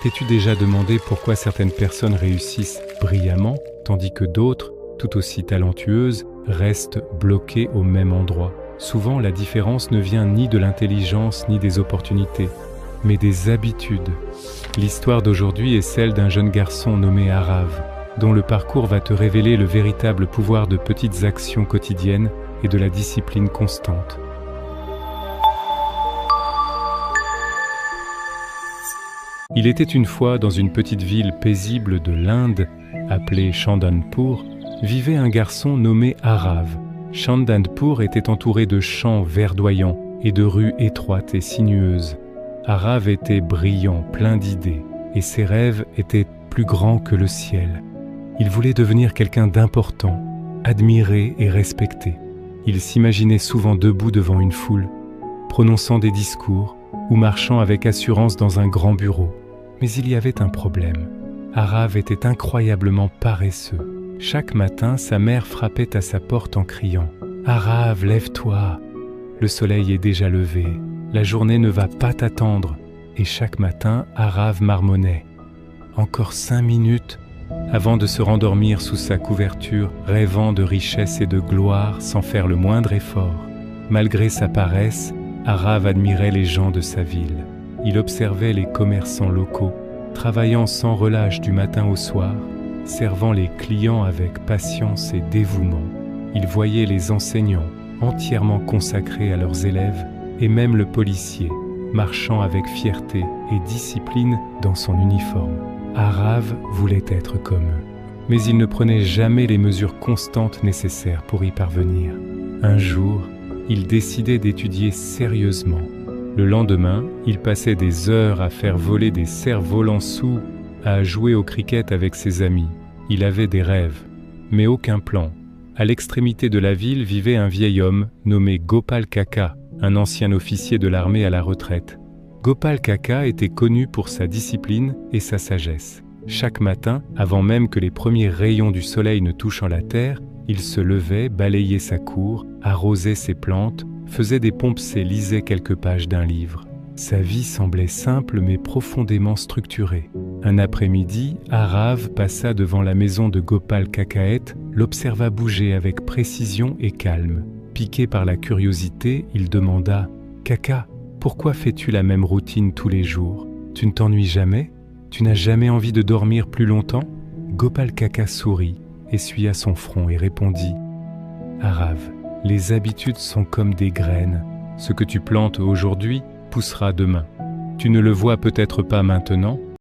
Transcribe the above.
T'es-tu déjà demandé pourquoi certaines personnes réussissent brillamment, tandis que d'autres, tout aussi talentueuses, restent bloquées au même endroit? Souvent, la différence ne vient ni de l'intelligence ni des opportunités, mais des habitudes. L'histoire d'aujourd'hui est celle d'un jeune garçon nommé Arav, dont le parcours va te révéler le véritable pouvoir de petites actions quotidiennes et de la discipline constante. Il était une fois dans une petite ville paisible de l'Inde, appelée Chandanpur, vivait un garçon nommé Arav. Chandanpur était entouré de champs verdoyants et de rues étroites et sinueuses. Arav était brillant, plein d'idées, et ses rêves étaient plus grands que le ciel. Il voulait devenir quelqu'un d'important, admiré et respecté. Il s'imaginait souvent debout devant une foule, prononçant des discours ou marchant avec assurance dans un grand bureau. Mais il y avait un problème. Arav était incroyablement paresseux. Chaque matin, sa mère frappait à sa porte en criant « Arav, lève-toi ! Le soleil est déjà levé, la journée ne va pas t'attendre. » Et chaque matin, Arav marmonnait « Encore 5 minutes !» avant de se rendormir sous sa couverture, rêvant de richesse et de gloire sans faire le moindre effort. Malgré sa paresse, Arav admirait les gens de sa ville. Il observait les commerçants locaux, travaillant sans relâche du matin au soir, servant les clients avec patience et dévouement. Il voyait les enseignants, entièrement consacrés à leurs élèves, et même le policier, marchant avec fierté et discipline dans son uniforme. Arav voulait être comme eux, mais il ne prenait jamais les mesures constantes nécessaires pour y parvenir. Un jour, il décidait d'étudier sérieusement. Le lendemain, il passait des heures à faire voler des cerfs-volants sous, à jouer au cricket avec ses amis. Il avait des rêves, mais aucun plan. À l'extrémité de la ville vivait un vieil homme nommé Gopal Kaka, un ancien officier de l'armée à la retraite. Gopal Kaka était connu pour sa discipline et sa sagesse. Chaque matin, avant même que les premiers rayons du soleil ne touchent la terre, il se levait, balayait sa cour, arrosait ses plantes, faisait des pompes et lisait quelques pages d'un livre. Sa vie semblait simple mais profondément structurée. Un après-midi, Arav passa devant la maison de Gopal Kakaet, l'observa bouger avec précision et calme. Piqué par la curiosité, il demanda « Kaka, pourquoi fais-tu la même routine tous les jours? Tu ne t'ennuies jamais? Tu n'as jamais envie de dormir plus longtemps ?» Gopal Kaka sourit, essuya son front et répondit « Arav, les habitudes sont comme des graines. Ce que tu plantes aujourd'hui poussera demain. Tu ne le vois peut-être pas maintenant,